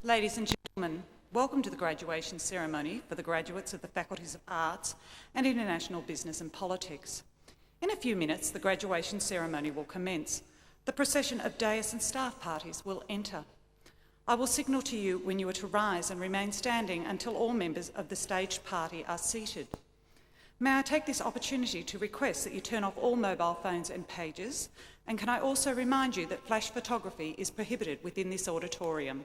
Ladies and gentlemen, welcome to the graduation ceremony for the graduates of the Faculties of Arts and International Business and Politics. In a few minutes, the graduation ceremony will commence. The procession of dais and staff parties will enter. I will signal to you when you are to rise and remain standing until all members of the staged party are seated. May I take this opportunity to request that you turn off all mobile phones and pages, and can I also remind you that flash photography is prohibited within this auditorium.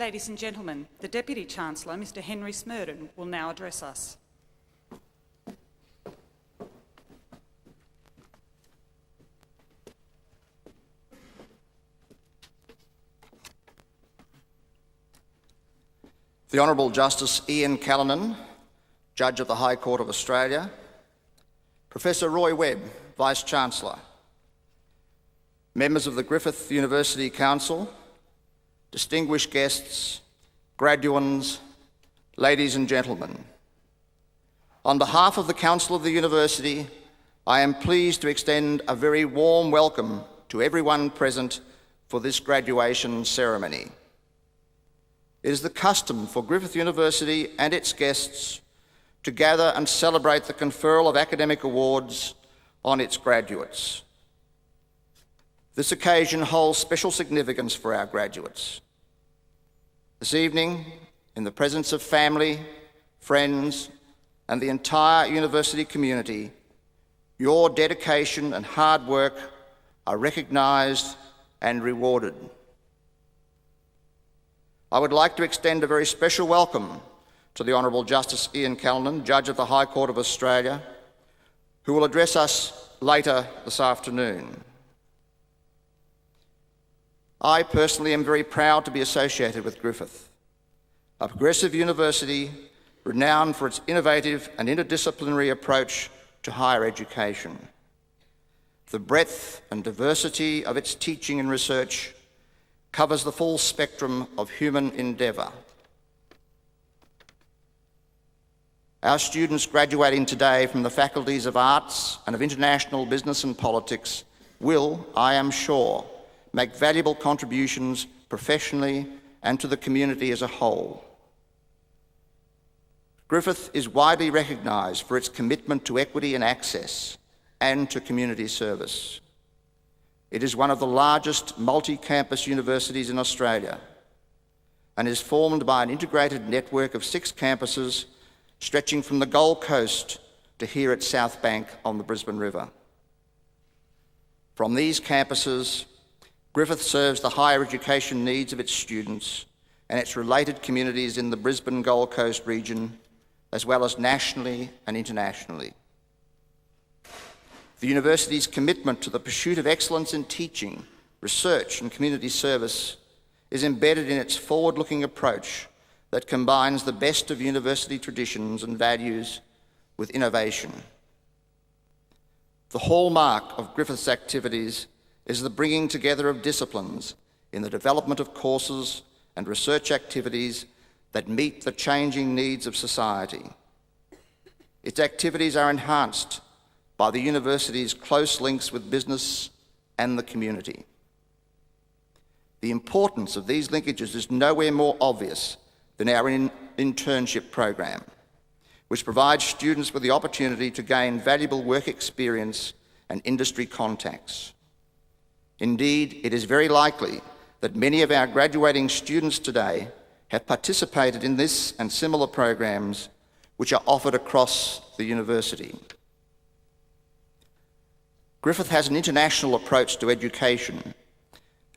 Ladies and gentlemen, the Deputy Chancellor, Mr. Henry Smurden, will now address us. The Honourable Justice Ian Callanan, Judge of the High Court of Australia, Professor Roy Webb, Vice-Chancellor, members of the Griffith University Council, distinguished guests, graduands, ladies and gentlemen. On behalf of the Council of the University, I am pleased to extend a very warm welcome to everyone present for this graduation ceremony. It is the custom for Griffith University and its guests to gather and celebrate the conferral of academic awards on its graduates. This occasion holds special significance for our graduates. This evening, in the presence of family, friends, and the entire university community, your dedication and hard work are recognised and rewarded. I would like to extend a very special welcome to the Honourable Justice Ian Callanan, Judge of the High Court of Australia, who will address us later this afternoon. I personally am very proud to be associated with Griffith, a progressive university renowned for its innovative and interdisciplinary approach to higher education. The breadth and diversity of its teaching and research covers the full spectrum of human endeavour. Our students graduating today from the faculties of Arts and of International Business and Politics will, I am sure, make valuable contributions professionally and to the community as a whole. Griffith is widely recognised for its commitment to equity and access and to community service. It is one of the largest multi-campus universities in Australia and is formed by an integrated network of 6 campuses stretching from the Gold Coast to here at South Bank on the Brisbane River. From these campuses, Griffith serves the higher education needs of its students and its related communities in the Brisbane Gold Coast region, as well as nationally and internationally. The university's commitment to the pursuit of excellence in teaching, research and community service is embedded in its forward-looking approach that combines the best of university traditions and values with innovation. The hallmark of Griffith's activities is the bringing together of disciplines in the development of courses and research activities that meet the changing needs of society. Its activities are enhanced by the university's close links with business and the community. The importance of these linkages is nowhere more obvious than our internship program, which provides students with the opportunity to gain valuable work experience and industry contacts. Indeed, it is very likely that many of our graduating students today have participated in this and similar programs which are offered across the university. Griffith has an international approach to education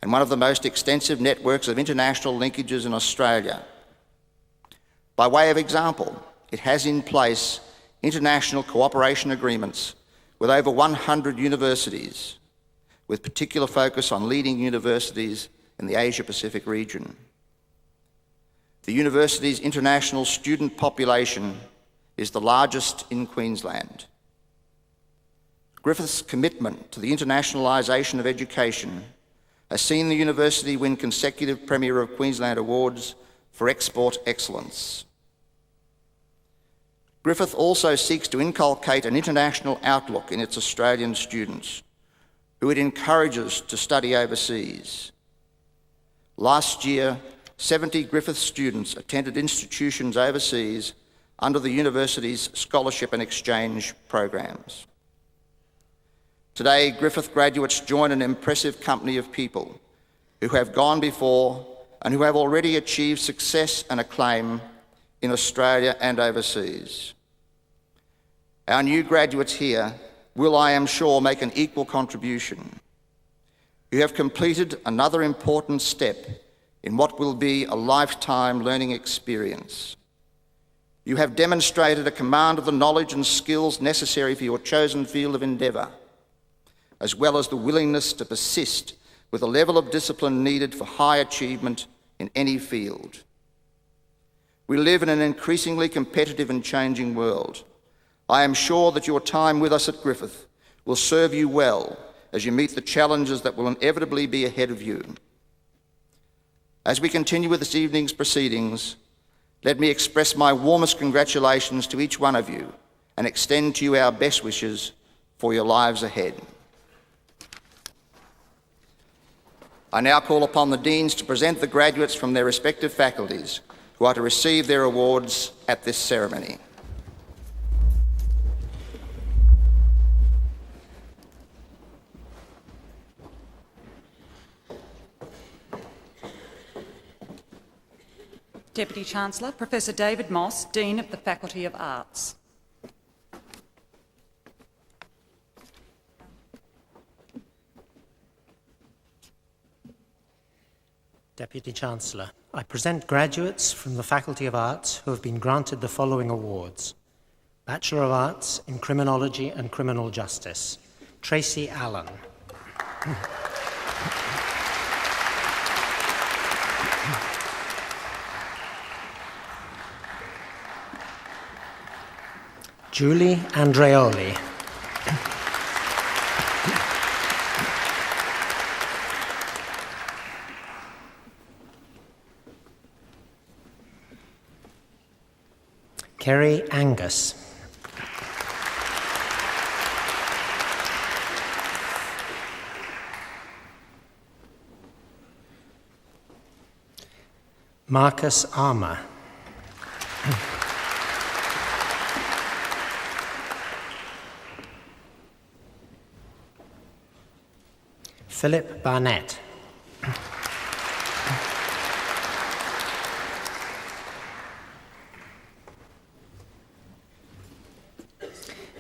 and one of the most extensive networks of international linkages in Australia. By way of example, it has in place international cooperation agreements with over 100 universities, with particular focus on leading universities in the Asia-Pacific region. The university's international student population is the largest in Queensland. Griffith's commitment to the internationalisation of education has seen the university win consecutive Premier of Queensland awards for export excellence. Griffith also seeks to inculcate an international outlook in its Australian students, who it encourages to study overseas. Last year, 70 Griffith students attended institutions overseas under the university's scholarship and exchange programs. Today, Griffith graduates join an impressive company of people who have gone before and who have already achieved success and acclaim in Australia and overseas. Our new graduates here will, I am sure, make an equal contribution. You have completed another important step in what will be a lifetime learning experience. You have demonstrated a command of the knowledge and skills necessary for your chosen field of endeavour, as well as the willingness to persist with the level of discipline needed for high achievement in any field. We live in an increasingly competitive and changing world. I am sure that your time with us at Griffith will serve you well as you meet the challenges that will inevitably be ahead of you. As we continue with this evening's proceedings, let me express my warmest congratulations to each one of you and extend to you our best wishes for your lives ahead. I now call upon the Deans to present the graduates from their respective faculties who are to receive their awards at this ceremony. Deputy Chancellor, Professor David Moss, Dean of the Faculty of Arts. Deputy Chancellor, I present graduates from the Faculty of Arts who have been granted the following awards. Bachelor of Arts in Criminology and Criminal Justice, Tracy Allen. Julie Andreoli. Kerry Angus. Marcus Armour. Philip Barnett.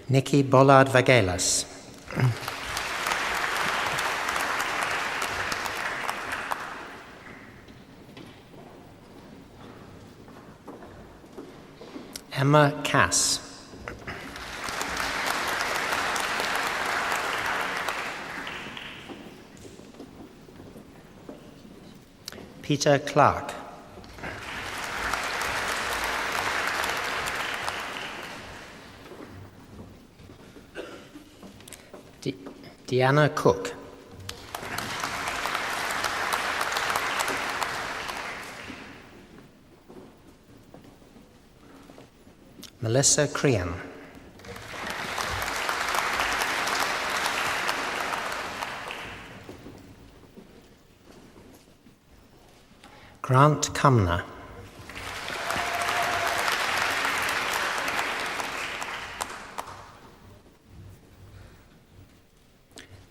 Nikki Bollard-Vagelas. Emma Cass. Peter Clark. Deanna Cook. Melissa Crean. Grant Cumner.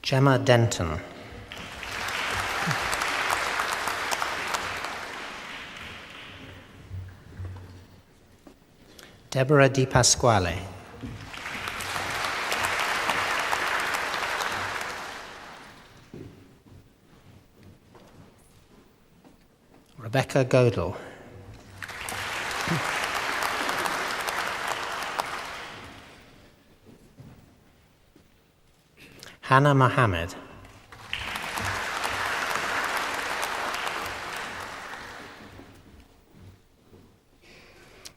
Gemma Denton. Deborah Di Pasquale. Rebecca Godel. Hannah Mohammed.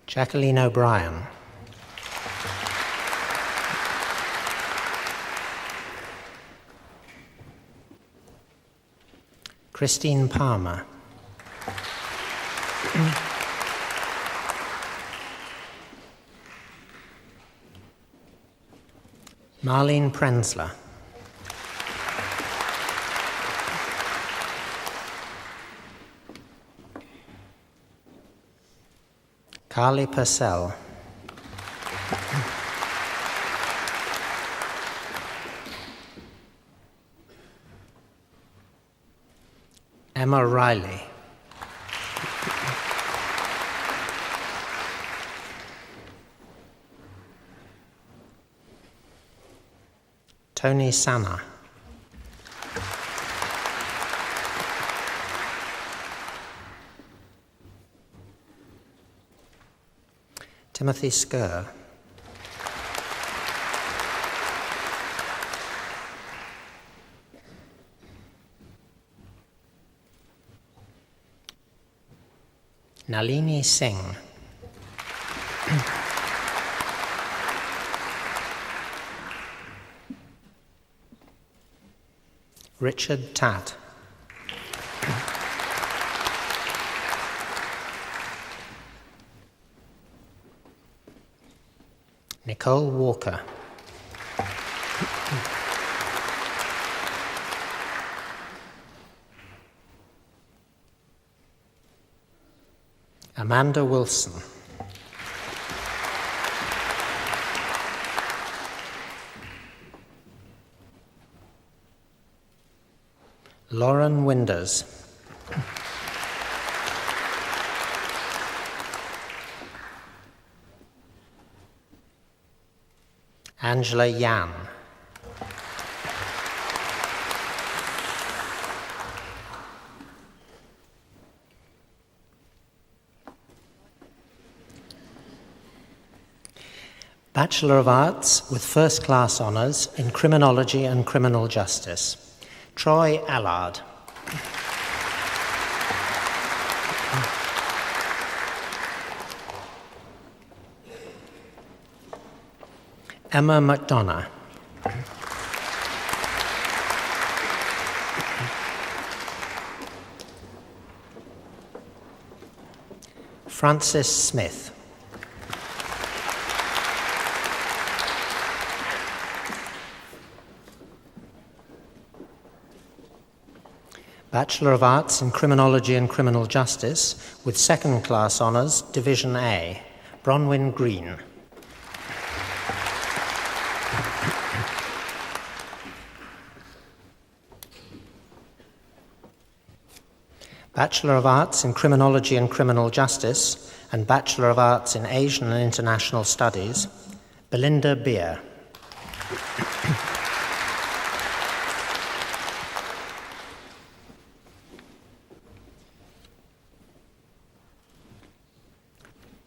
Jacqueline O'Brien. Christine Palmer. Marlene Prenzler. Carly Purcell. Emma Riley. Tony Sana. Timothy Skur. Nalini Singh. Richard Tatt. Nicole Walker. Amanda Wilson. Lauren Winders. Angela Yan. Bachelor of Arts with First Class Honours in Criminology and Criminal Justice, Troy Allard. Emma McDonough. Francis Smith. Bachelor of Arts in Criminology and Criminal Justice with second-class honours, Division A, Bronwyn Green. Bachelor of Arts in Criminology and Criminal Justice and Bachelor of Arts in Asian and International Studies, Belinda Beer.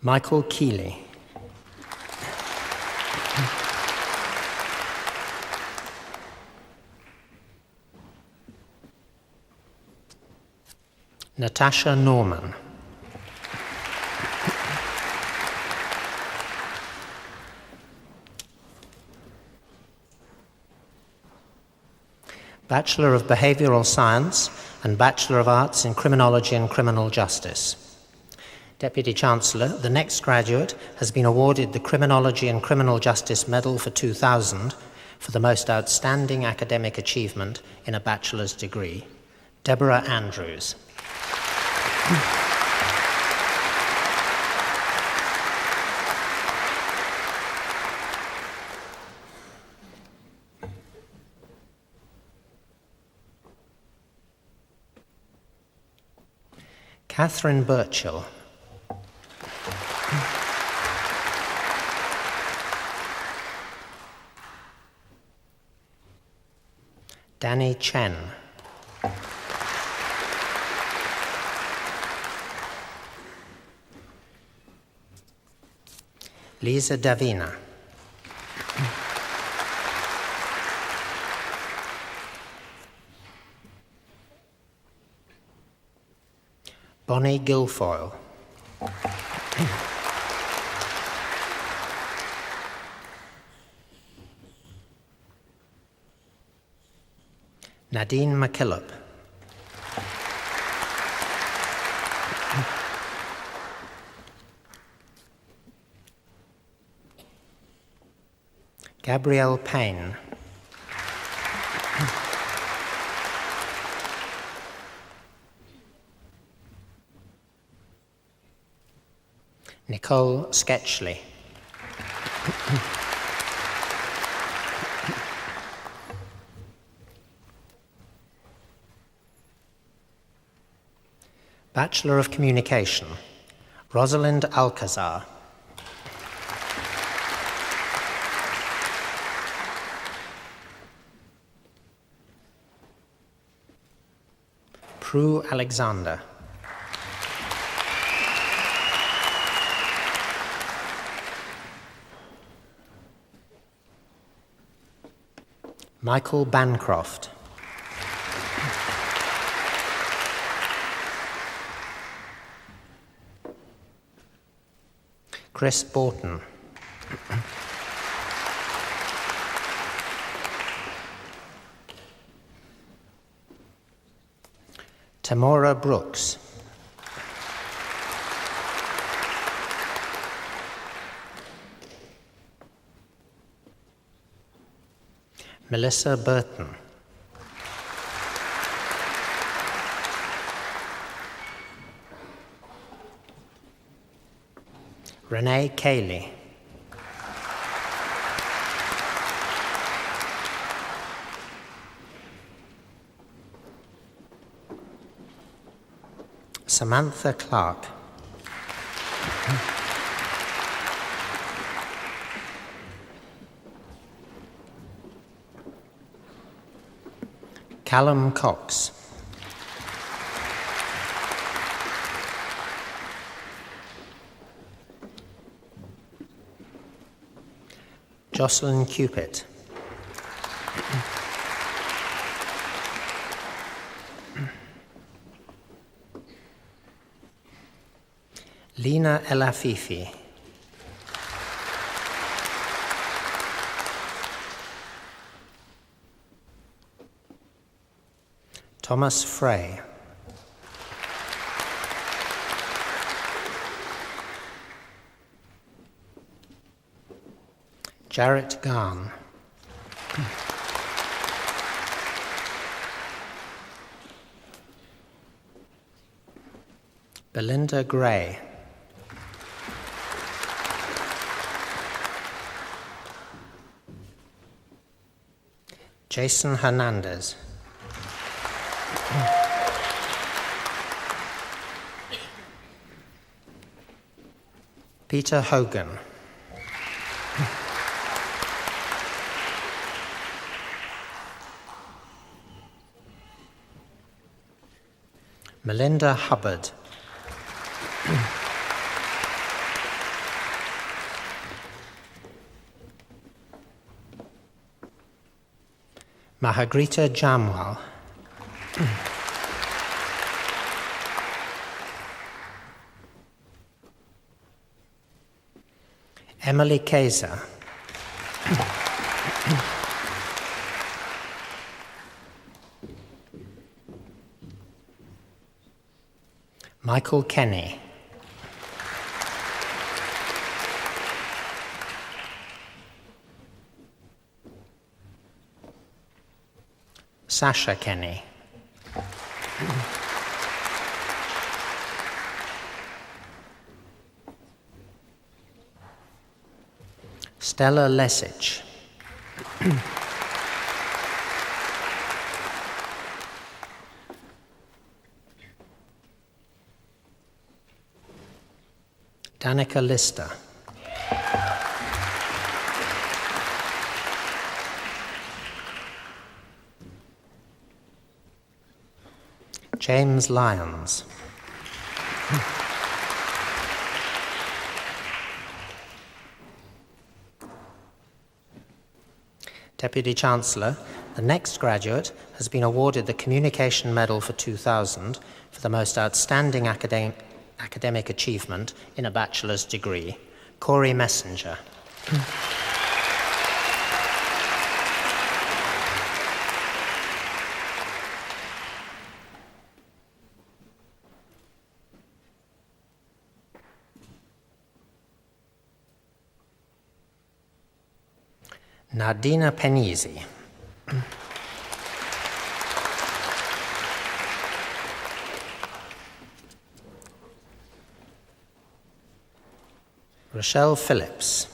Michael Keeley. Natasha Norman. Bachelor of Behavioural Science and Bachelor of Arts in Criminology and Criminal Justice. Deputy Chancellor, the next graduate has been awarded the Criminology and Criminal Justice Medal for 2000 for the most outstanding academic achievement in a bachelor's degree. Deborah Andrews. Catherine Birchall. Danny Chen. Lisa Davina. Bonnie Guilfoyle. Nadine McKillop. Gabrielle Payne. Nicole Sketchley. Bachelor of Communication, Rosalind Alcazar. Prue Alexander. Michael Bancroft. Chris Borton. Tamora Brooks. Melissa Burton. Renee Cayley. Samantha Clark. Callum Cox. Jocelyn Cupid. Lina Elafifi. Thomas Frey. Jarrett Garn. Belinda Gray. Jason Hernandez. Peter Hogan. Melinda Hubbard. Mahagrita Jamwal. Emily Kaiser. Michael Kenny. Sasha Kenny. Stella Lesich. Danica Lister. James Lyons. Deputy Chancellor, the next graduate has been awarded the Communication Medal for 2000 for the most outstanding academic achievement in a bachelor's degree. Corey Messenger. Nardina Penisi. Rochelle Phillips.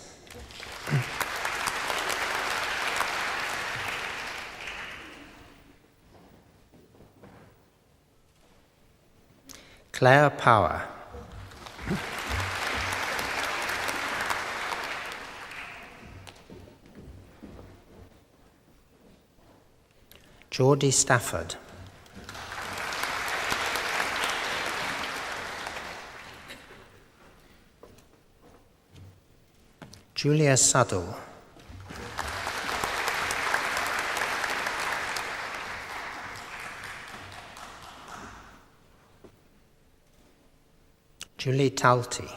Claire Power. Geordie Stafford. Julia Suddle. Julie Talty.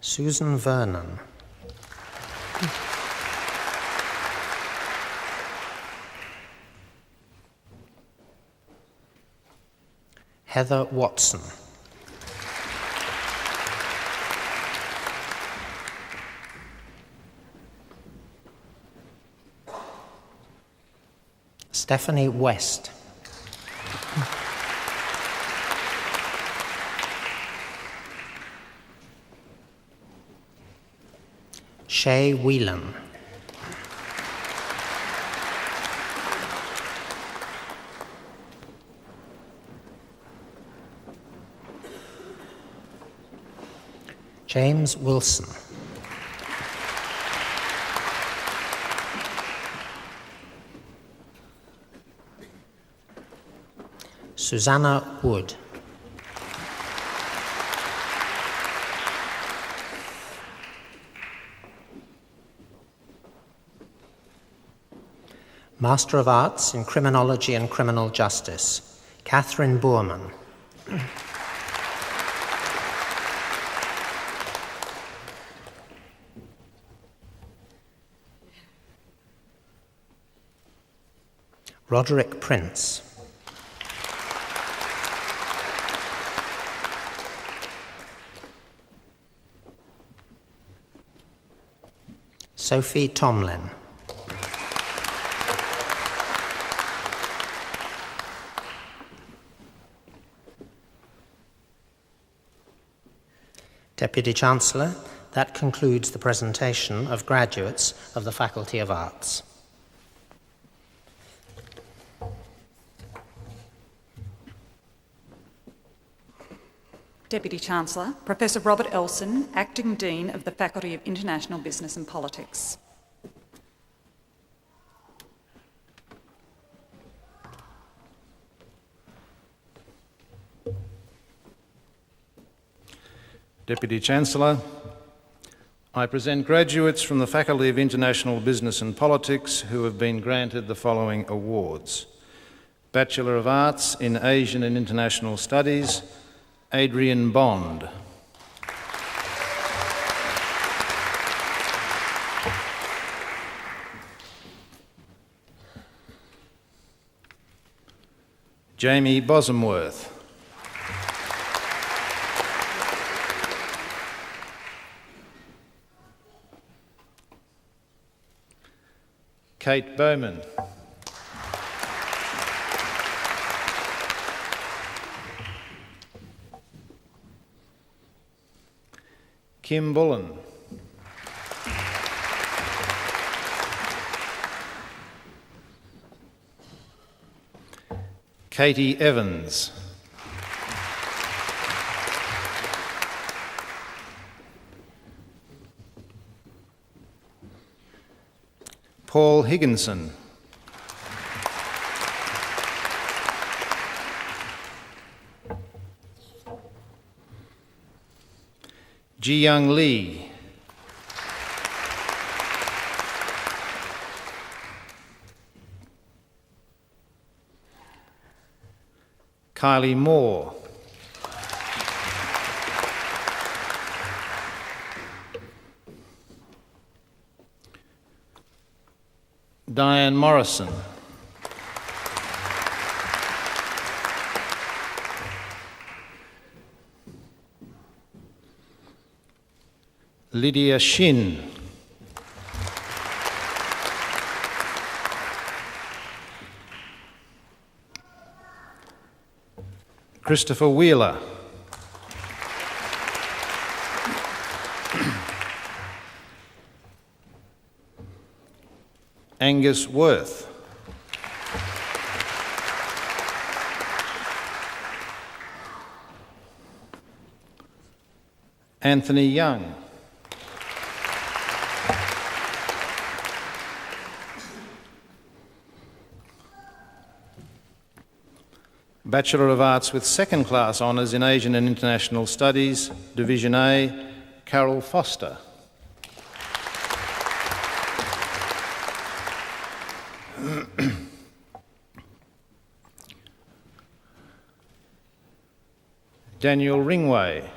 Susan Vernon. Heather Watson. Stephanie West. Shay Whelan. James Wilson. Susanna Wood. Master of Arts in Criminology and Criminal Justice, Catherine Boorman. Roderick Prince. Sophie Tomlin. Deputy Chancellor, that concludes the presentation of graduates of the Faculty of Arts. Deputy Chancellor, Professor Robert Elson, Acting Dean of the Faculty of International Business and Politics. Deputy Chancellor, I present graduates from the Faculty of International Business and Politics who have been granted the following awards. Bachelor of Arts in Asian and International Studies, Adrian Bond. Jamie Bosomworth. Kate Bowman. Kim Bullen. Katie Evans. Paul Higginson. Ji-Young Lee. Kylie Moore. Diane Morrison. Lydia Shin. Christopher Wheeler. Angus Worth. Anthony Young. Bachelor of Arts with second class honours in Asian and International Studies, Division A, Carol Foster. Daniel Ringway.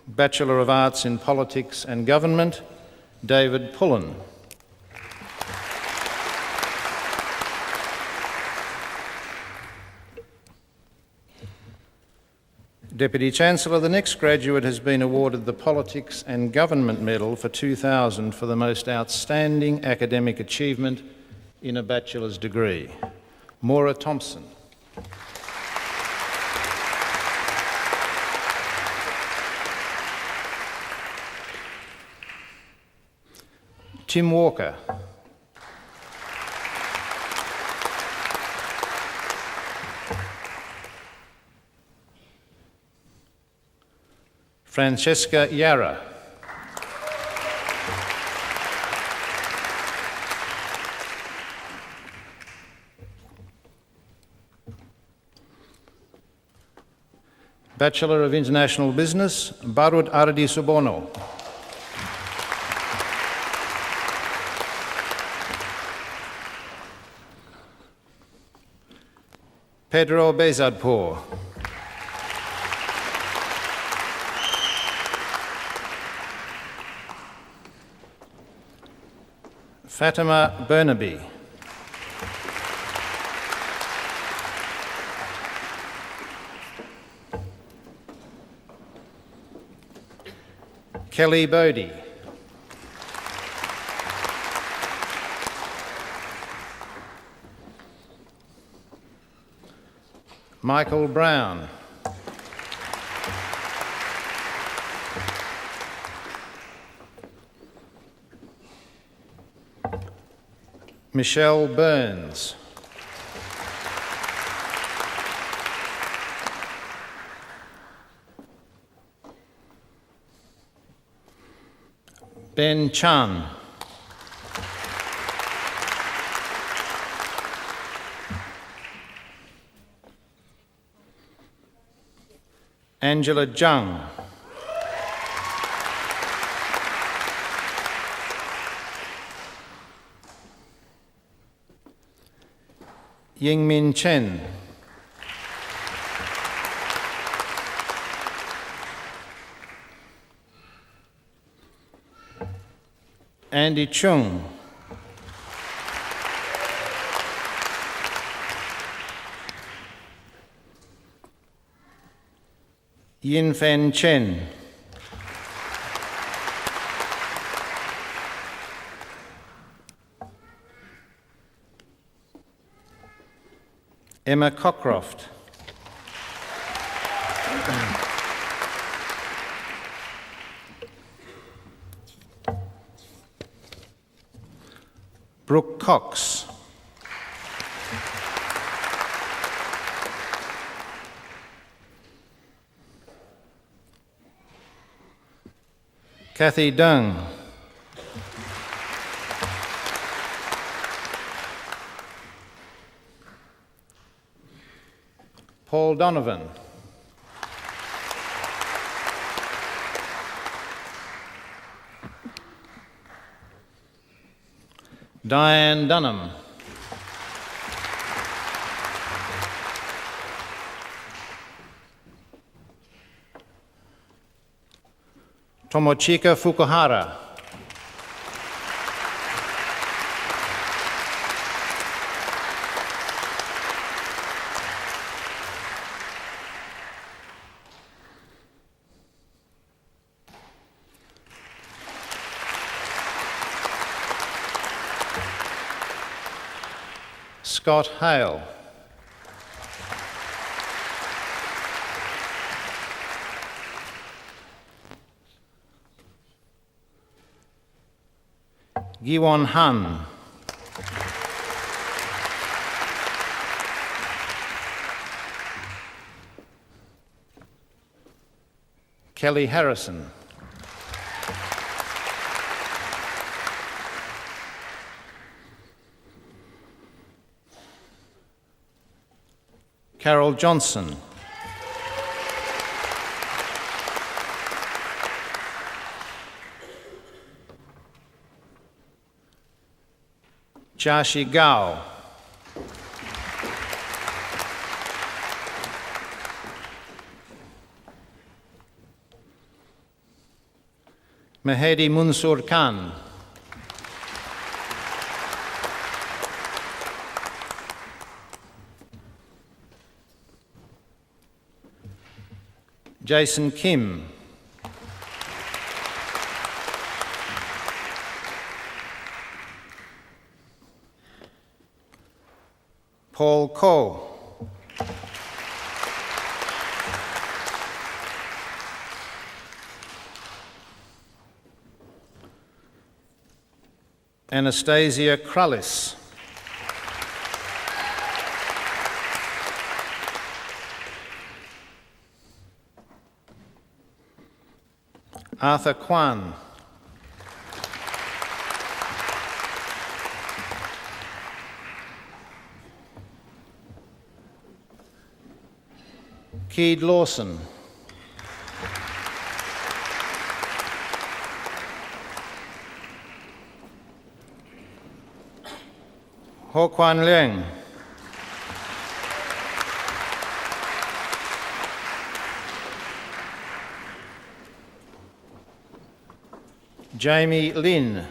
Bachelor of Arts in Politics and Government, David Pullen. Deputy Chancellor, the next graduate has been awarded the Politics and Government Medal for 2000 for the most outstanding academic achievement in a bachelor's degree. Maura Thompson. Tim Walker. Francesca Yara. Bachelor of International Business, Barud Ardi Subono. Pedro Bezadpour. Fatima Burnaby. Kelly Bodie. Michael Brown. Michelle Burns. Ben Chan. Angela Jung. Yingmin Chen. Andy Chung. Yin Fen Chen. Emma Cockcroft. Brooke Cox. Kathy Dung. Paul Donovan. Diane Dunham. Tomochika Fukuhara. Scott Hale. Giwon Han. Kelly Harrison. Carol Johnson. Jiaxi Gao. Mehedi Munsur Khan. Jason Kim. Paul Koh. Anastasia Krallis. Arthur Kwan. Keed Lawson. Ho Kwan Leung. Jamie Lin.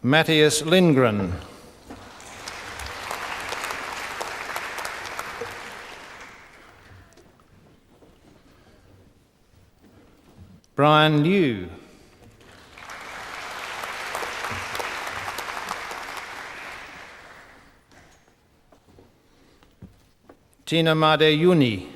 Matthias Lindgren. Brian Liu. Tina Madeyuni.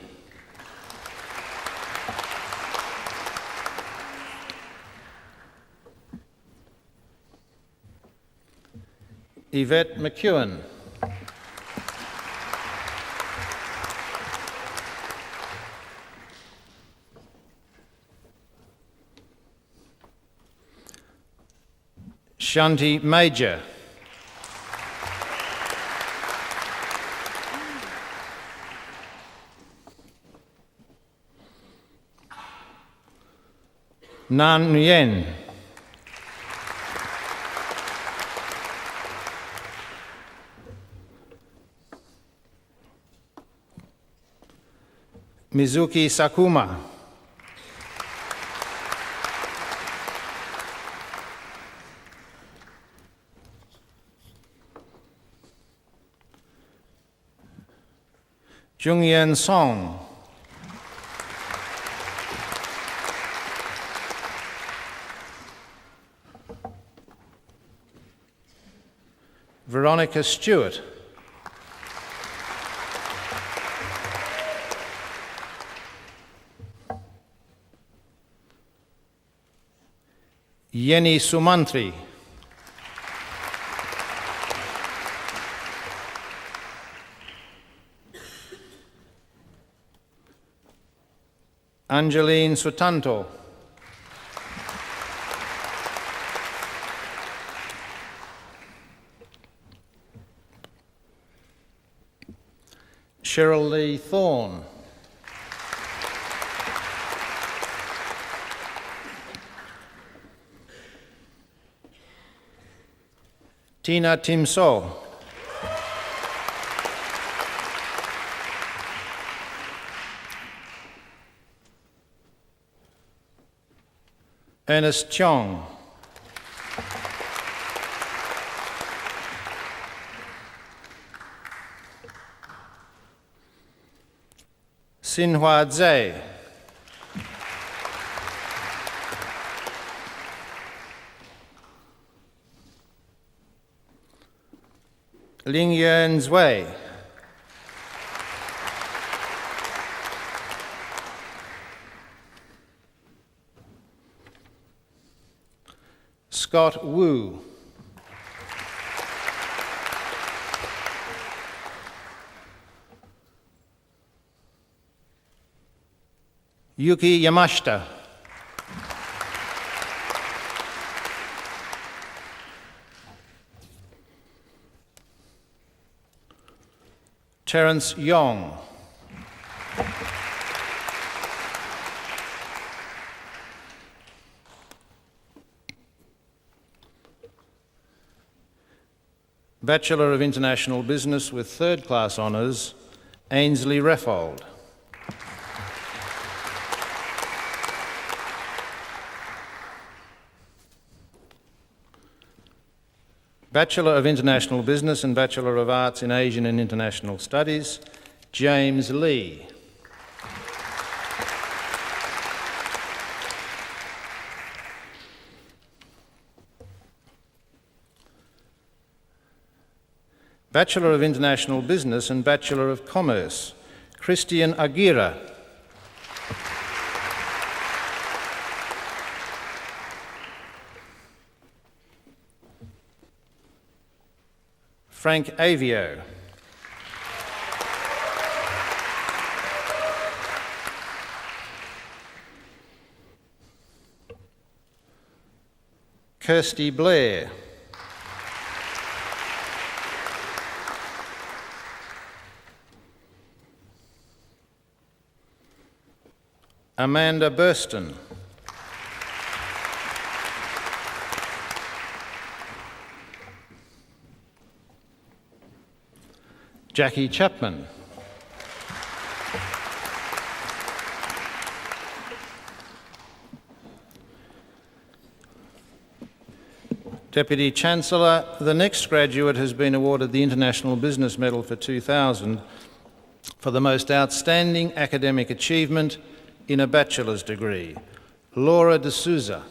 Yvette McEwen. Shanti Major. Nan Nguyen. Mizuki Sakuma. Jungyen Song. Veronica Stewart. Yeni Sumantri. Angeline Sutanto. Cheryl Lee Thorne. Tina Timso. Ernest Chong. Xinhua Zhe. Lingyuan Zui. Scott Wu. Yuki Yamashita. Terence Yong. Bachelor of International Business with third-class honours, Ainsley Reffold. Bachelor of International Business and Bachelor of Arts in Asian and International Studies, James Lee. Bachelor of International Business and Bachelor of Commerce, Christian Aguirre. Frank Avio. Kirsty Blair. Amanda Burston. Jackie Chapman. Deputy Chancellor, the next graduate has been awarded the International Business Medal for 2000 for the most outstanding academic achievement in a bachelor's degree. Laura de Souza.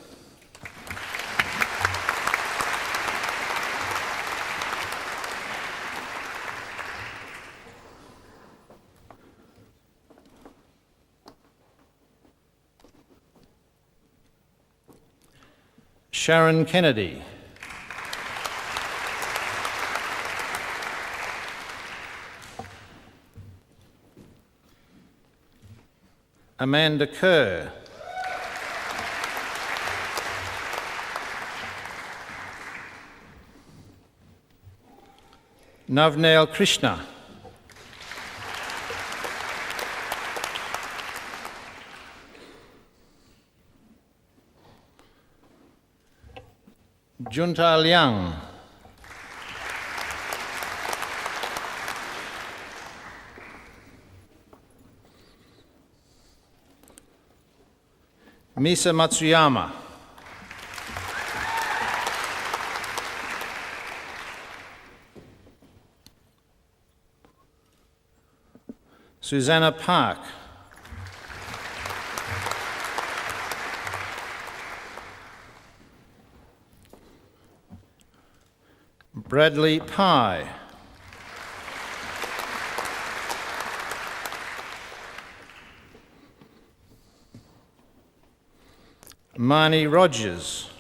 Sharon Kennedy. Amanda Kerr. Navnail Krishna. Junta Liang. Misa Matsuyama. Susanna Park. Bradley Pye. Marnie Rogers.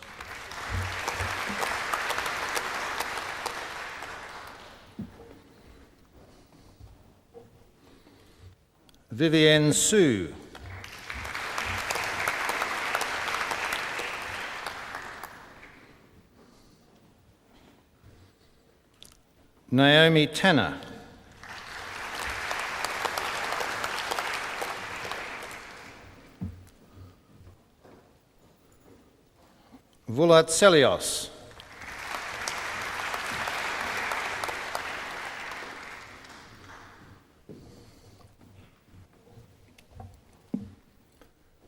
Vivienne Sue. Naomi Tanner. Vulat Selios.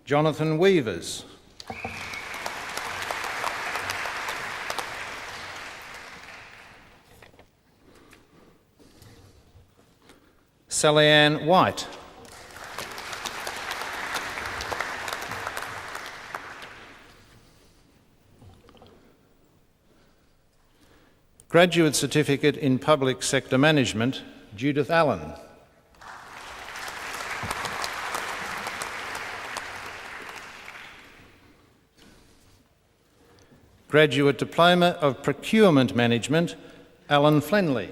Jonathan Weavers. Sally-Ann White. Graduate Certificate in Public Sector Management, Judith Allen. Graduate Diploma of Procurement Management, Alan Flenley.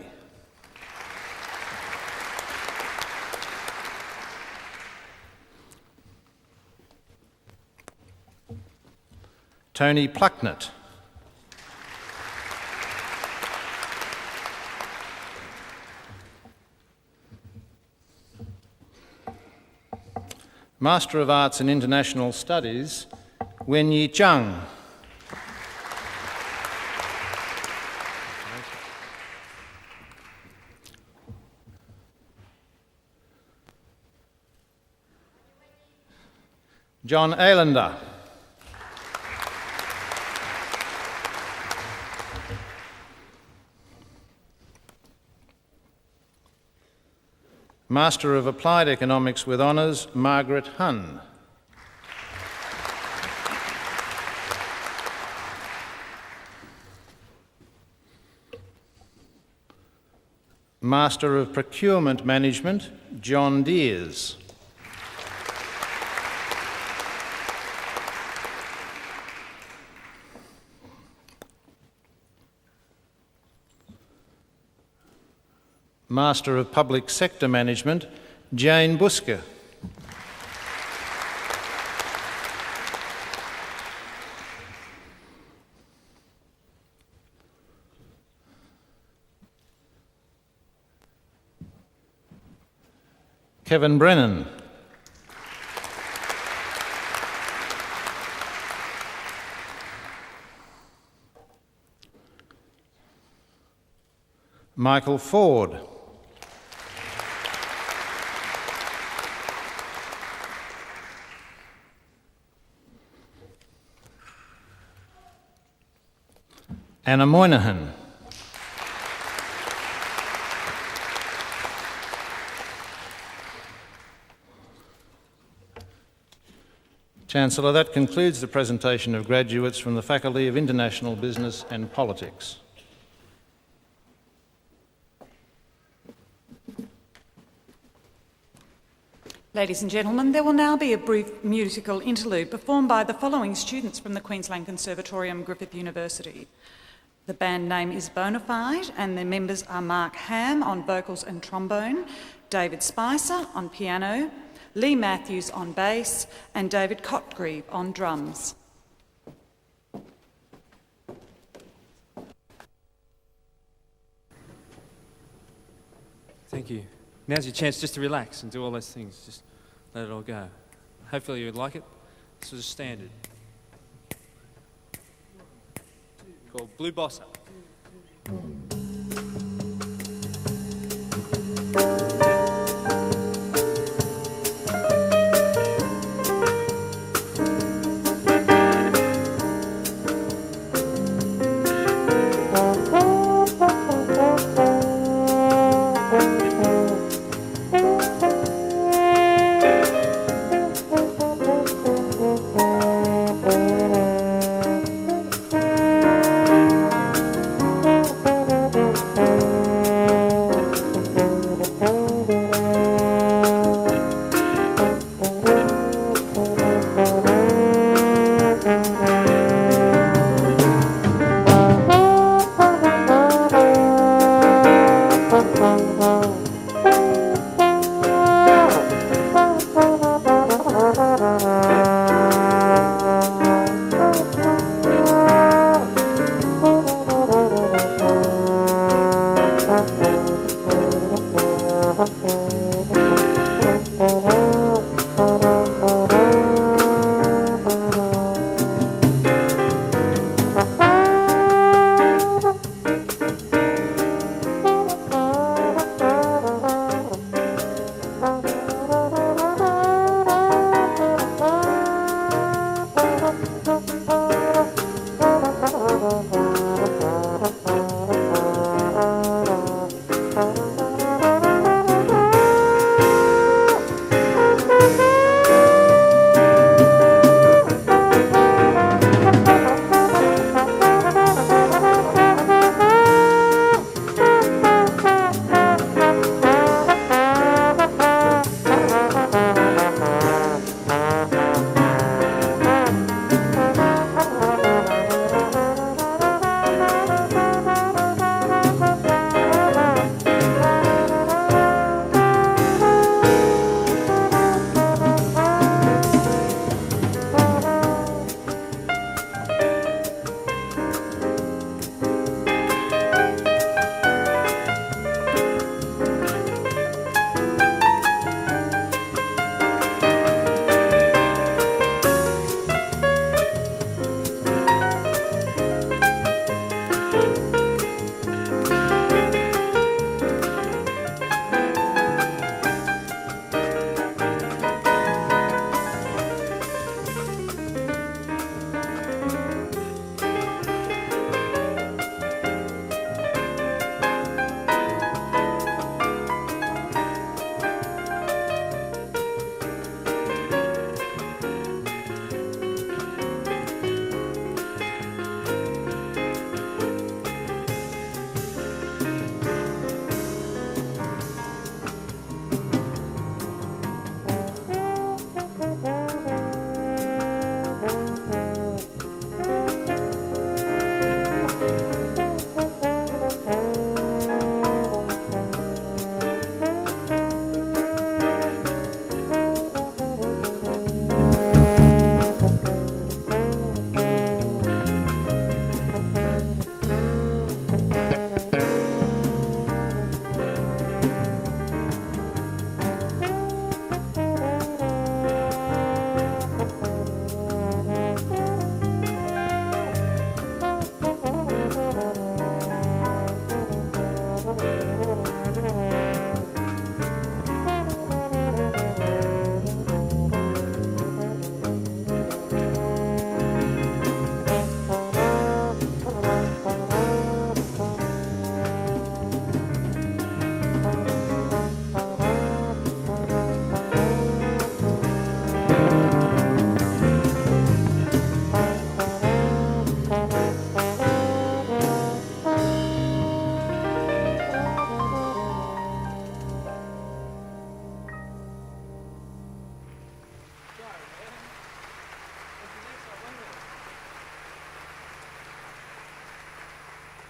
Tony Plucknett. Master of Arts in International Studies, Wenyi Zhang. John Aylander. Master of Applied Economics with Honours, Margaret Hunn. Master of Procurement Management, John Deers. Master of Public Sector Management, Jane Busker. Kevin Brennan. Michael Ford. Anna Moynihan. Chancellor, that concludes the presentation of graduates from the Faculty of International Business and Politics. Ladies and gentlemen, there will now be a brief musical interlude performed by the following students from the Queensland Conservatorium, Griffith University. The band name is Bonafide and their members are Mark Ham on vocals and trombone, David Spicer on piano, Lee Matthews on bass and David Cotgreave on drums. Thank you. Now's your chance just to relax and do all those things. Just let it all go. Hopefully you'd like it. This is a standard called Blue Bossa.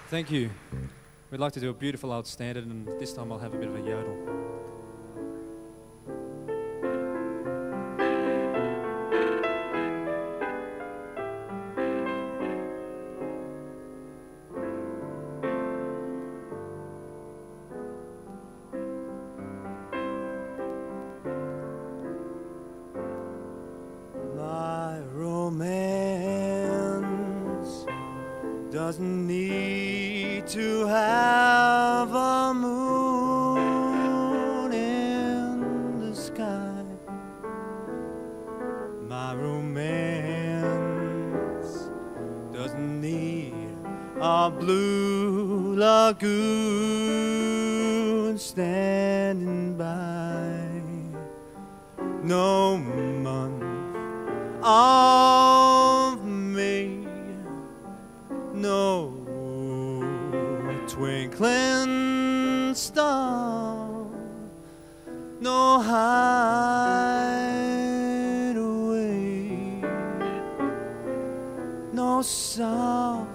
Thank you. We'd like to do a beautiful old standard, and this time I'll have a bit of a yodel. My romance doesn't need to have a moon in the sky. My romance doesn't need a blue lagoon standing by. No month of May, no twinkling star, no hideaway, no soft,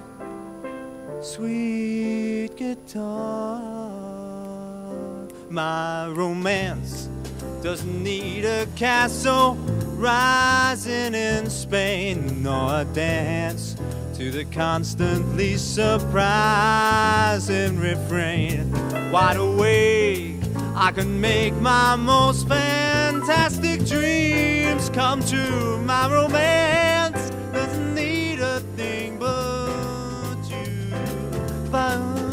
sweet guitar. My romance doesn't need a castle rising in Spain, nor a dance to the constantly surprising refrain. Wide awake, I can make my most fantastic dreams come true. My romance doesn't need a thing but you. Finally,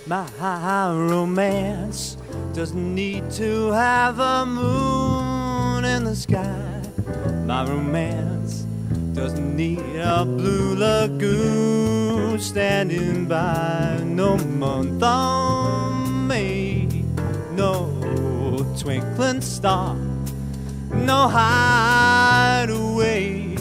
my romance doesn't need to have a moon in the sky. My romance doesn't need a blue lagoon standing by. No month of May, no twinkling star, no hideaway,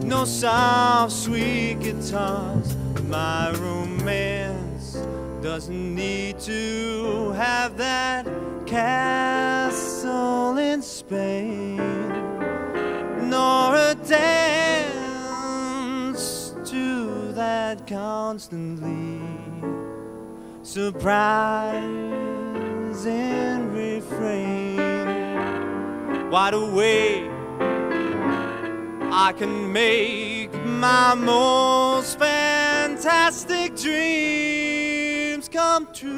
no soft sweet guitars. My romance doesn't need to have that castle in Spain, nor a dance to that that constantly surprise and refrain. Wide awake, I can make my most fantastic dreams come true.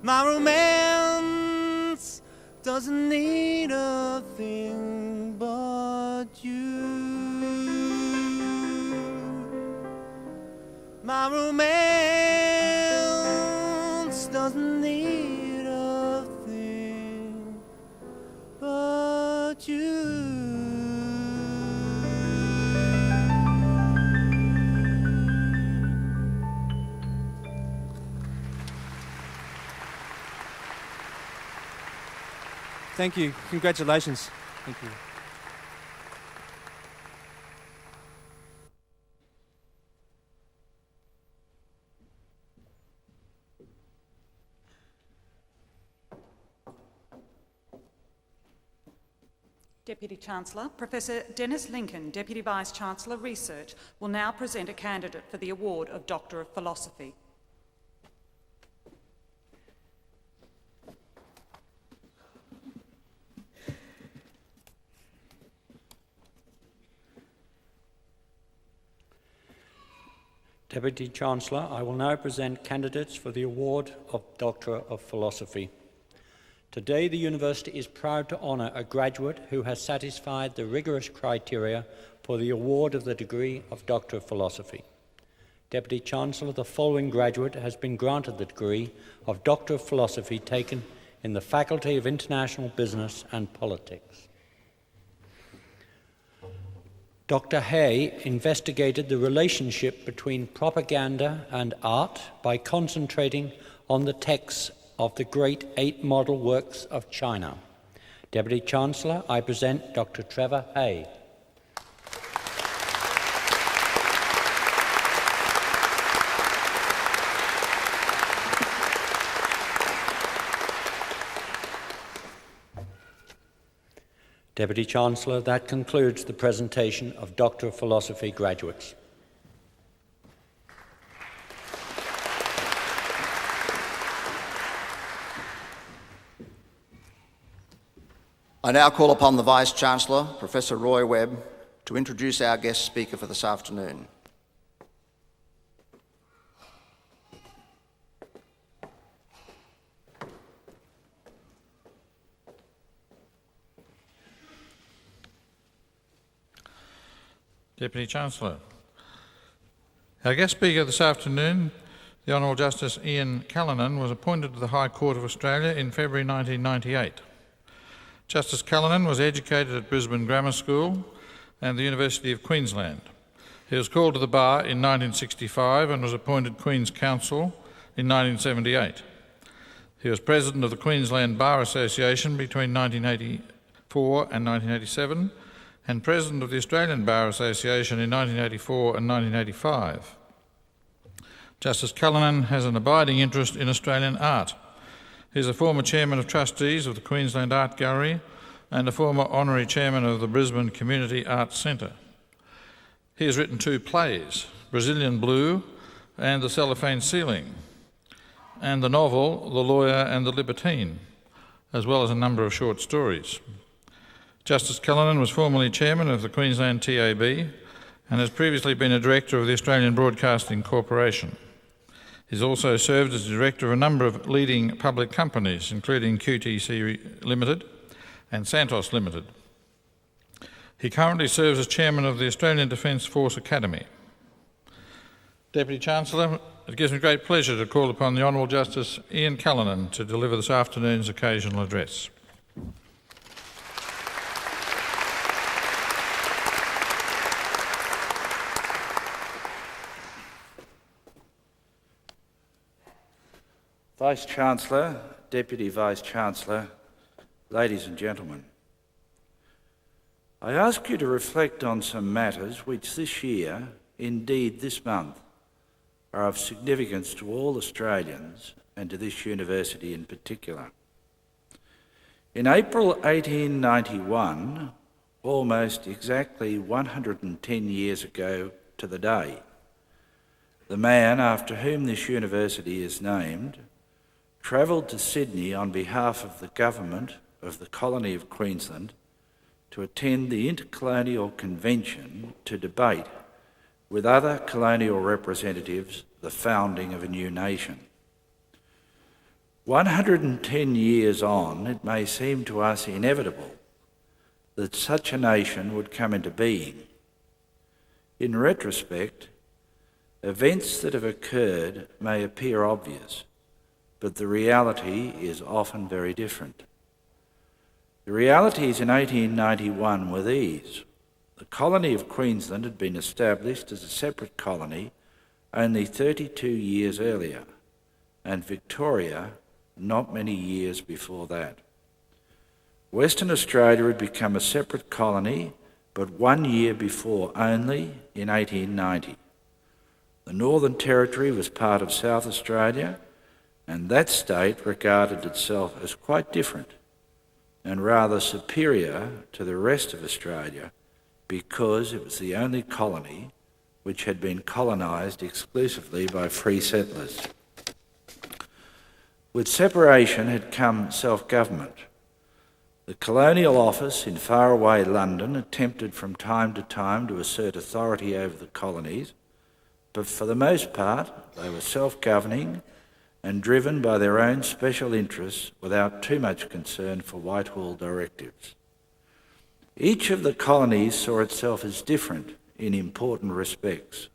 My romance doesn't need a thing but you. My romance doesn't need a thing but you. Thank you. Congratulations. Thank you. Deputy Chancellor, Professor Dennis Lincoln, Deputy Vice-Chancellor Research, will now present a candidate for the award of Doctor of Philosophy. Deputy Chancellor, I will now present candidates for the award of Doctor of Philosophy. Today, the University is proud to honour a graduate who has satisfied the rigorous criteria for the award of the degree of Doctor of Philosophy. Deputy Chancellor, the following graduate has been granted the degree of Doctor of Philosophy taken in the Faculty of International Business and Politics. Dr. Hay investigated the relationship between propaganda and art by concentrating on the texts of the great 8 model works of China. Deputy Chancellor, I present Dr. Trevor Hay. Deputy Chancellor, that concludes the presentation of Doctor of Philosophy graduates. I now call upon the Vice-Chancellor, Professor Roy Webb, to introduce our guest speaker for this afternoon. Deputy Chancellor. Our guest speaker this afternoon, the Honourable Justice Ian Callanan, was appointed to the High Court of Australia in February 1998. Justice Callanan was educated at Brisbane Grammar School and the University of Queensland. He was called to the bar in 1965 and was appointed Queen's Counsel in 1978. He was President of the Queensland Bar Association between 1984 and 1987 and President of the Australian Bar Association in 1984 and 1985. Justice Callanan has an abiding interest in Australian art. He is a former Chairman of Trustees of the Queensland Art Gallery and a former Honorary Chairman of the Brisbane Community Arts Centre. He has written 2 plays, Brazilian Blue and The Cellophane Ceiling, and the novel The Lawyer and the Libertine, as well as a number of short stories. Justice Callanan was formerly Chairman of the Queensland TAB and has previously been a Director of the Australian Broadcasting Corporation. He's also served as Director of a number of leading public companies, including QTC Limited and Santos Limited. He currently serves as Chairman of the Australian Defence Force Academy. Deputy Chancellor, it gives me great pleasure to call upon the Honourable Justice Ian Callanan to deliver this afternoon's occasional address. Vice-Chancellor, Deputy Vice-Chancellor, ladies and gentlemen, I ask you to reflect on some matters which this year, indeed this month, are of significance to all Australians and to this university in particular. In April 1891, almost exactly 110 years ago to the day. The man after whom this university is named travelled to Sydney on behalf of the government of the colony of Queensland to attend the Intercolonial Convention to debate with other colonial representatives the founding of a new nation. 110 years on, it may seem to us inevitable that such a nation would come into being. In retrospect, events that have occurred may appear obvious, but the reality is often very different. The realities in 1891 were these. The colony of Queensland had been established as a separate colony only 32 years earlier, and Victoria not many years before that. Western Australia had become a separate colony but 1 year before only, in 1890. The Northern Territory was part of South Australia, and that state regarded itself as quite different and rather superior to the rest of Australia because it was the only colony which had been colonised exclusively by free settlers. With separation had come self-government. The Colonial Office in faraway London attempted from time to time to assert authority over the colonies, but for the most part they were self-governing and driven by their own special interests without too much concern for Whitehall directives. Each of the colonies saw itself as different in important respects,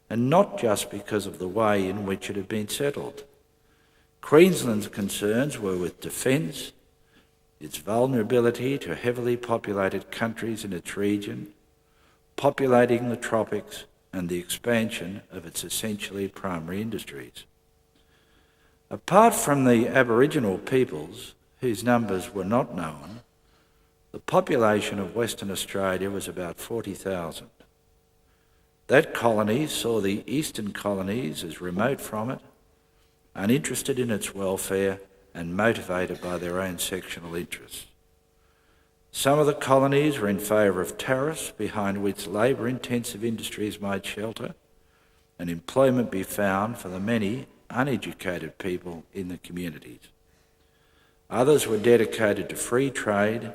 and not just because of the way in which it had been settled. Queensland's concerns were with defence, its vulnerability to heavily populated countries in its region, populating the tropics, and the expansion of its essentially primary industries. Apart from the Aboriginal peoples, whose numbers were not known, the population of Western Australia was about 40,000. That colony saw the eastern colonies as remote from it, uninterested in its welfare, and motivated by their own sectional interests. Some of the colonies were in favour of tariffs behind which labour-intensive industries might shelter and employment be found for the many uneducated people in the communities. Others were dedicated to free trade,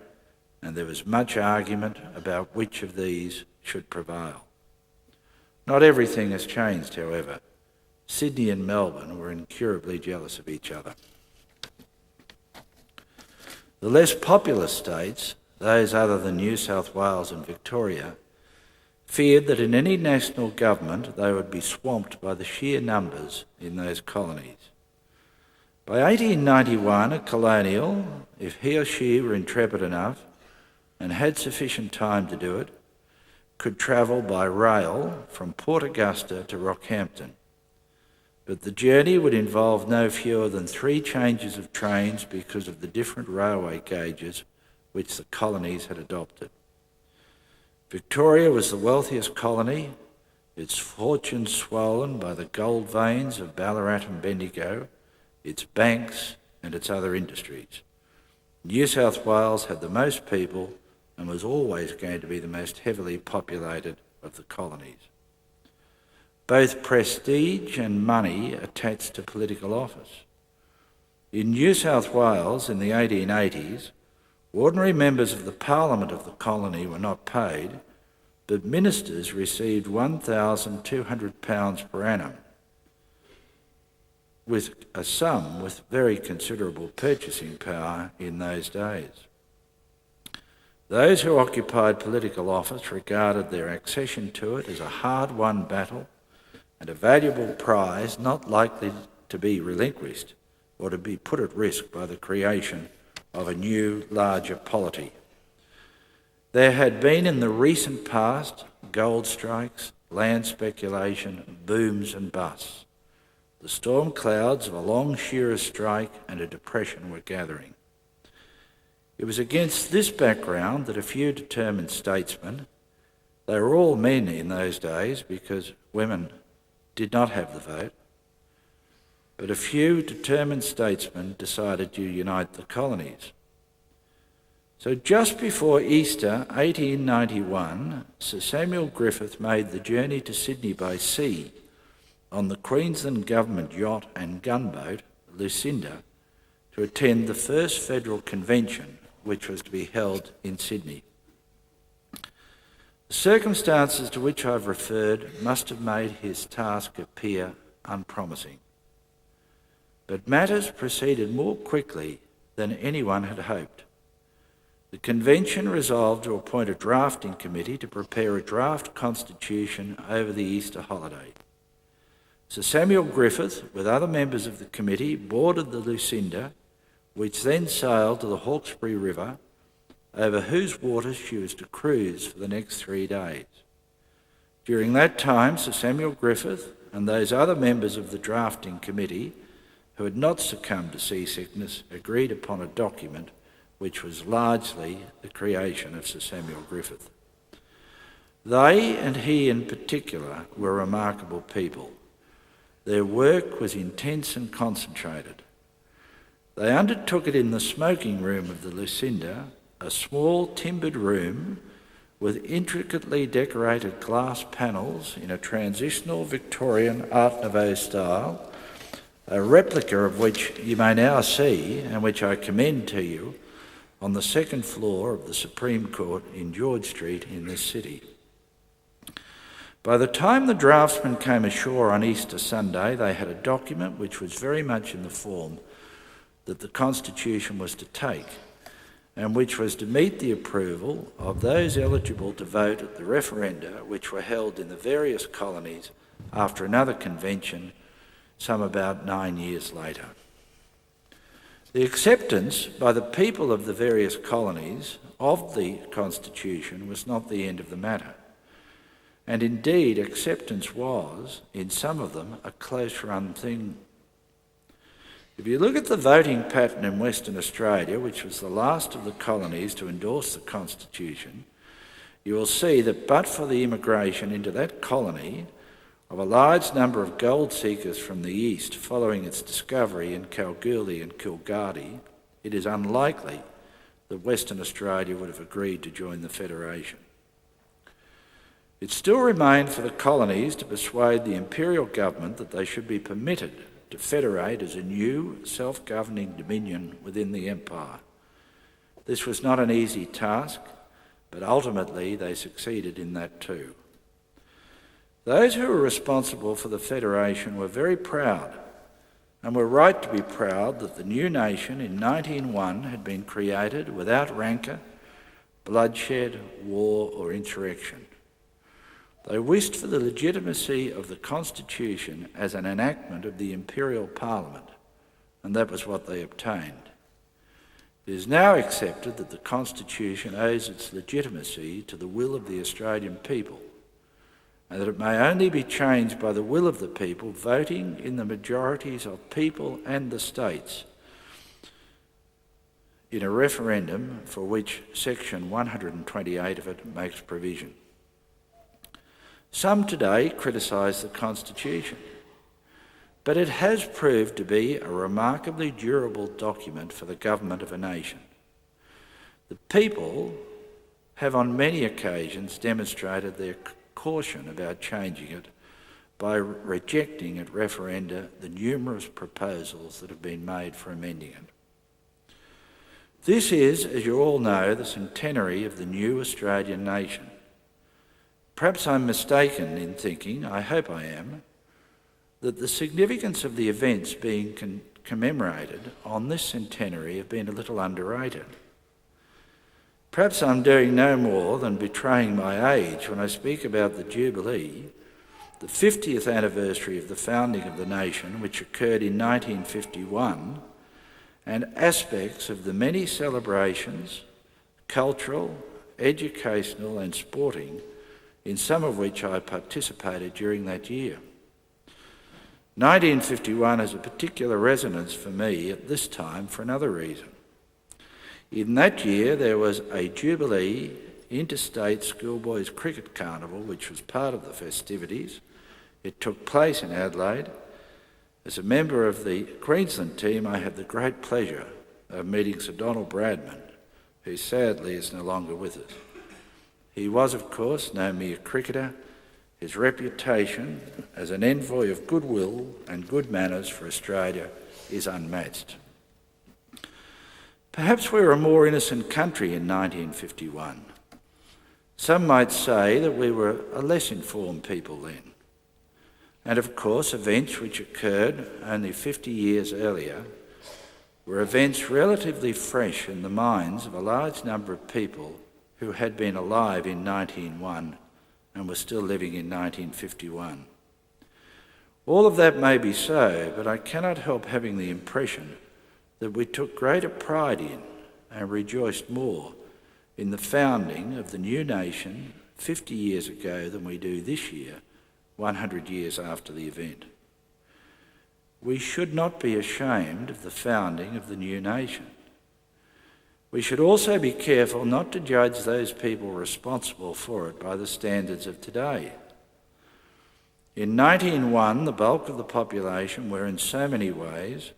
and there was much argument about which of these should prevail. Not everything has changed, however. Sydney and Melbourne were incurably jealous of each other. The less populous states, those other than New South Wales and Victoria, feared that in any national government they would be swamped by the sheer numbers in those colonies. By 1891, a colonial, if he or she were intrepid enough and had sufficient time to do it, could travel by rail from Port Augusta to Rockhampton. But the journey would involve no fewer than 3 changes of trains because of the different railway gauges which the colonies had adopted. Victoria was the wealthiest colony, its fortunes swollen by the gold veins of Ballarat and Bendigo, its banks and its other industries. New South Wales had the most people and was always going to be the most heavily populated of the colonies. Both prestige and money attached to political office. In New South Wales in the 1880s, ordinary members of the Parliament of the colony were not paid, but ministers received £1,200 per annum, with a sum with very considerable purchasing power in those days. Those who occupied political office regarded their accession to it as a hard-won battle and a valuable prize not likely to be relinquished or to be put at risk by the creation of a new, larger polity. There had been in the recent past gold strikes, land speculation, booms and busts. The storm clouds of a long shearers' strike and a depression were gathering. It was against this background that a few determined statesmen, they were all men in those days because women did not have the vote, but a few determined statesmen decided to unite the colonies. So just before Easter 1891, Sir Samuel Griffith made the journey to Sydney by sea on the Queensland Government yacht and gunboat, Lucinda, to attend the first federal convention, which was to be held in Sydney. The circumstances to which I've referred must have made his task appear unpromising. But matters proceeded more quickly than anyone had hoped. The convention resolved to appoint a drafting committee to prepare a draft constitution over the Easter holiday. Sir Samuel Griffith, with other members of the committee, boarded the Lucinda, which then sailed to the Hawkesbury River, over whose waters she was to cruise for the next 3 days. During that time, Sir Samuel Griffith and those other members of the drafting committee who had not succumbed to seasickness agreed upon a document which was largely the creation of Sir Samuel Griffith. They, and he in particular, were remarkable people. Their work was intense and concentrated. They undertook it in the smoking room of the Lucinda, a small timbered room with intricately decorated glass panels in a transitional Victorian Art Nouveau style, a replica of which you may now see and which I commend to you on the second floor of the Supreme Court in George Street in this city. By the time the draftsmen came ashore on Easter Sunday, they had a document which was very much in the form that the Constitution was to take, and which was to meet the approval of those eligible to vote at the referenda which were held in the various colonies after another convention some about 9 years later. The acceptance by the people of the various colonies of the Constitution was not the end of the matter. And indeed, acceptance was, in some of them, a close-run thing. If you look at the voting pattern in Western Australia, which was the last of the colonies to endorse the Constitution, you will see that but for the immigration into that colony of a large number of gold seekers from the east following its discovery in Kalgoorlie and Coolgardie, it is unlikely that Western Australia would have agreed to join the Federation. It still remained for the colonies to persuade the imperial government that they should be permitted to federate as a new self-governing dominion within the empire. This was not an easy task, but ultimately they succeeded in that too. Those who were responsible for the federation were very proud, and were right to be proud that the new nation in 1901 had been created without rancour, bloodshed, war or insurrection. They wished for the legitimacy of the Constitution as an enactment of the Imperial Parliament, and that was what they obtained. It is now accepted that the Constitution owes its legitimacy to the will of the Australian people, and that it may only be changed by the will of the people voting in the majorities of people and the states in a referendum for which Section 128 of it makes provision. Some today criticise the Constitution, but it has proved to be a remarkably durable document for the government of a nation. The people have on many occasions demonstrated their caution about changing it by rejecting at referenda the numerous proposals that have been made for amending it. This is, as you all know, the centenary of the new Australian nation. Perhaps I'm mistaken in thinking, I hope I am, that the significance of the events being commemorated on this centenary have been a little underrated. Perhaps I'm doing no more than betraying my age when I speak about the Jubilee, the 50th anniversary of the founding of the nation, which occurred in 1951, and aspects of the many celebrations, cultural, educational and sporting, in some of which I participated during that year. 1951 has a particular resonance for me at this time for another reason. In that year there was a Jubilee interstate schoolboys cricket carnival which was part of the festivities. It took place in Adelaide. As a member of the Queensland team I had the great pleasure of meeting Sir Donald Bradman, who sadly is no longer with us. He was, of course, no mere cricketer. His reputation as an envoy of goodwill and good manners for Australia is unmatched. Perhaps we were a more innocent country in 1951. Some might say that we were a less informed people then. And of course, events which occurred only 50 years earlier were events relatively fresh in the minds of a large number of people who had been alive in 1901 and were still living in 1951. All of that may be so, but I cannot help having the impression that we took greater pride in and rejoiced more in the founding of the new nation 50 years ago than we do this year, 100 years after the event. We should not be ashamed of the founding of the new nation. We should also be careful not to judge those people responsible for it by the standards of today. In 1901, the bulk of the population were in so many ways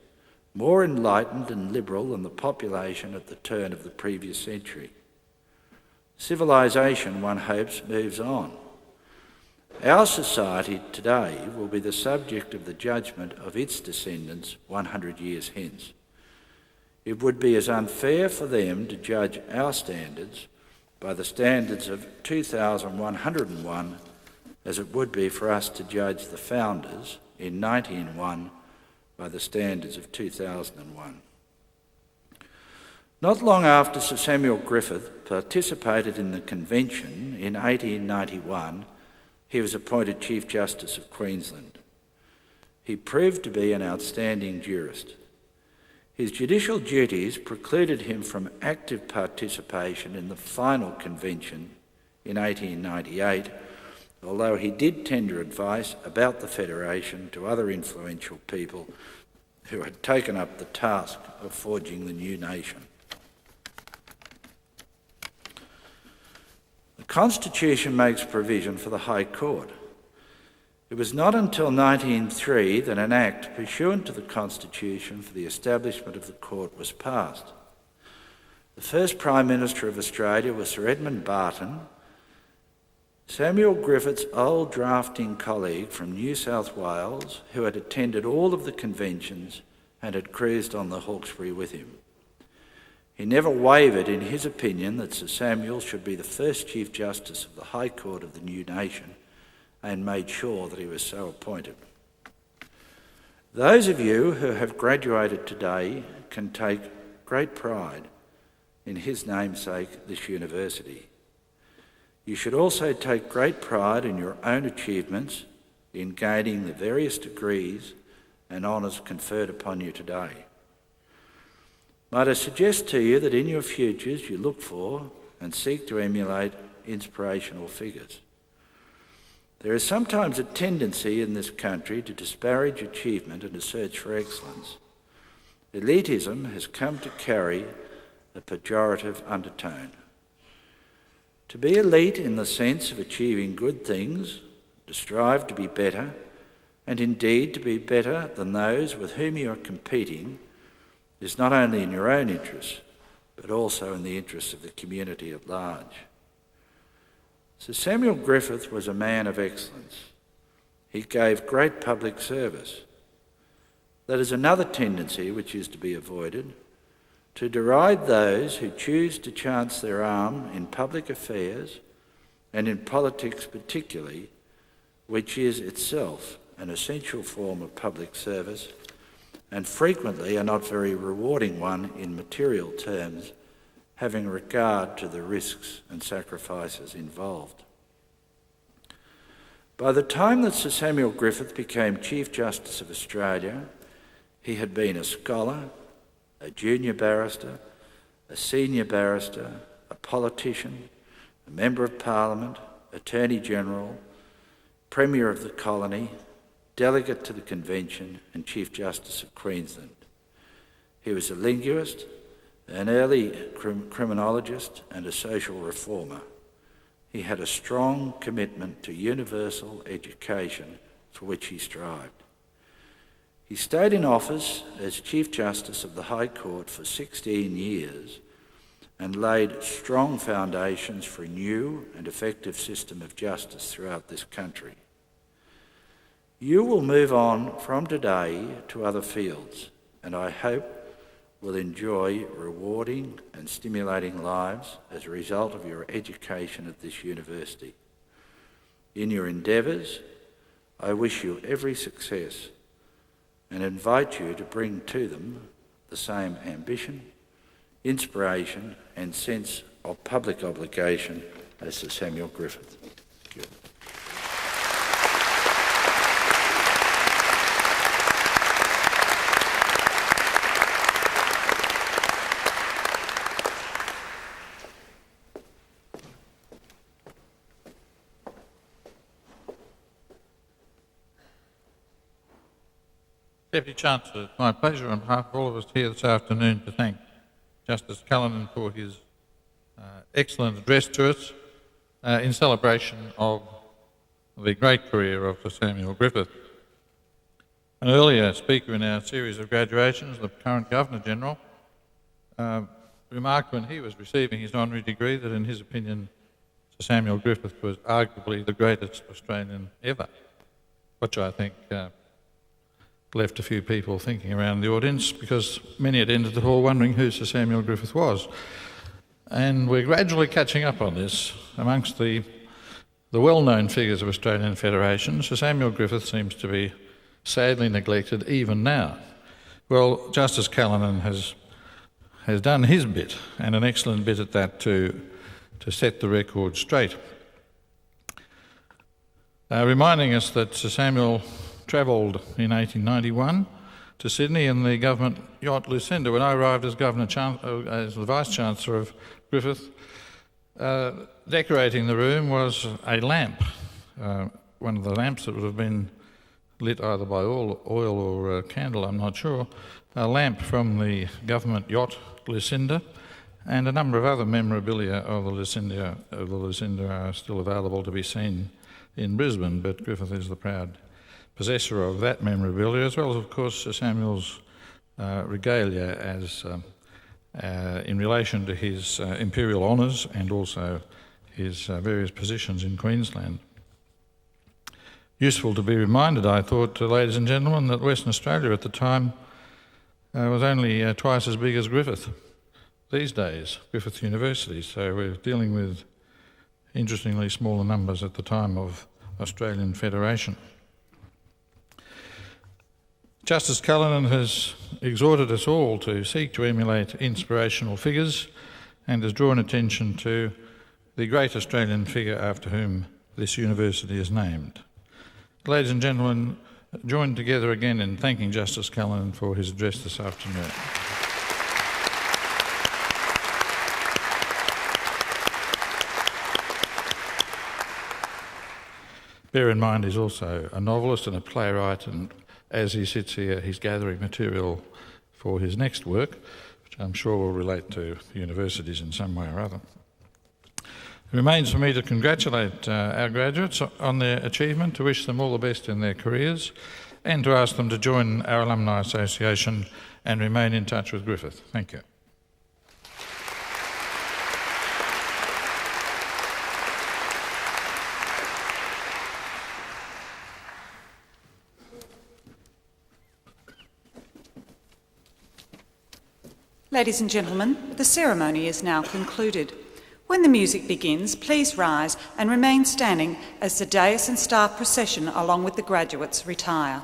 more enlightened and liberal than the population at the turn of the previous century. Civilization, one hopes, moves on. Our society today will be the subject of the judgment of its descendants 100 years hence. It would be as unfair for them to judge our standards by the standards of 2101 as it would be for us to judge the founders in 1901 by the standards of 2001. Not long after Sir Samuel Griffith participated in the convention in 1891, he was appointed Chief Justice of Queensland. He proved to be an outstanding jurist. His judicial duties precluded him from active participation in the final convention in 1898, although he did tender advice about the Federation to other influential people who had taken up the task of forging the new nation. The Constitution makes provision for the High Court. It was not until 1903 that an Act pursuant to the Constitution for the establishment of the Court was passed. The first Prime Minister of Australia was Sir Edmund Barton, Samuel Griffith's old drafting colleague from New South Wales, who had attended all of the conventions and had cruised on the Hawkesbury with him. He never wavered in his opinion that Sir Samuel should be the first Chief Justice of the High Court of the new nation, and made sure that he was so appointed. Those of you who have graduated today can take great pride in his namesake, this university. You should also take great pride in your own achievements in gaining the various degrees and honours conferred upon you today. Might I suggest to you that in your futures you look for and seek to emulate inspirational figures. There is sometimes a tendency in this country to disparage achievement and to search for excellence. Elitism has come to carry a pejorative undertone. To be elite in the sense of achieving good things, to strive to be better, and indeed to be better than those with whom you are competing, is not only in your own interests, but also in the interests of the community at large. Sir Samuel Griffith was a man of excellence. He gave great public service. That is another tendency which is to be avoided, to deride those who choose to chance their arm in public affairs and in politics particularly, which is itself an essential form of public service and frequently a not very rewarding one in material terms, having regard to the risks and sacrifices involved. By the time that Sir Samuel Griffith became Chief Justice of Australia, he had been a scholar, a junior barrister, a senior barrister, a politician, a Member of Parliament, Attorney General, Premier of the Colony, Delegate to the Convention and Chief Justice of Queensland. He was a linguist, an early criminologist and a social reformer. He had a strong commitment to universal education for which he strived. He stayed in office as Chief Justice of the High Court for 16 years and laid strong foundations for a new and effective system of justice throughout this country. You will move on from today to other fields, and I hope will enjoy rewarding and stimulating lives as a result of your education at this university. In your endeavours, I wish you every success and invite you to bring to them the same ambition, inspiration and sense of public obligation as Sir Samuel Griffith. Thank you. Deputy Chancellor, it's my pleasure on behalf of all of us here this afternoon to thank Justice Callanan for his excellent address to us in celebration of the great career of Sir Samuel Griffith. An earlier speaker in our series of graduations, the current Governor-General, remarked when he was receiving his honorary degree that in his opinion Sir Samuel Griffith was arguably the greatest Australian ever, which I think left a few people thinking around the audience because many had entered the hall wondering who Sir Samuel Griffith was. And we're gradually catching up on this. Amongst the well-known figures of Australian Federation, Sir Samuel Griffith seems to be sadly neglected even now. Well, Justice Callanan has done his bit, and an excellent bit at that, to set the record straight. Reminding us that Sir Samuel travelled in 1891 to Sydney in the government yacht Lucinda. When I arrived as as the Vice-Chancellor of Griffith, decorating the room was a lamp, one of the lamps that would have been lit either by oil or candle, I'm not sure, a lamp from the government yacht Lucinda, and a number of other memorabilia of the Lucinda are still available to be seen in Brisbane, but Griffith is the proud possessor of that memorabilia, as well as, of course, Sir Samuel's regalia as in relation to his imperial honours and also his various positions in Queensland. Useful to be reminded, I thought, ladies and gentlemen, that Western Australia at the time was only twice as big as Griffith these days, Griffith University, so we're dealing with interestingly smaller numbers at the time of Australian Federation. Justice Callanan has exhorted us all to seek to emulate inspirational figures and has drawn attention to the great Australian figure after whom this university is named. Ladies and gentlemen, join together again in thanking Justice Callanan for his address this afternoon. Bear in mind he's also a novelist and a playwright, and as he sits here, he's gathering material for his next work, which I'm sure will relate to universities in some way or other. It remains for me to congratulate our graduates on their achievement, to wish them all the best in their careers, and to ask them to join our Alumni Association and remain in touch with Griffith. Thank you. Ladies and gentlemen, the ceremony is now concluded. When the music begins, please rise and remain standing as the dais and staff procession along with the graduates retire.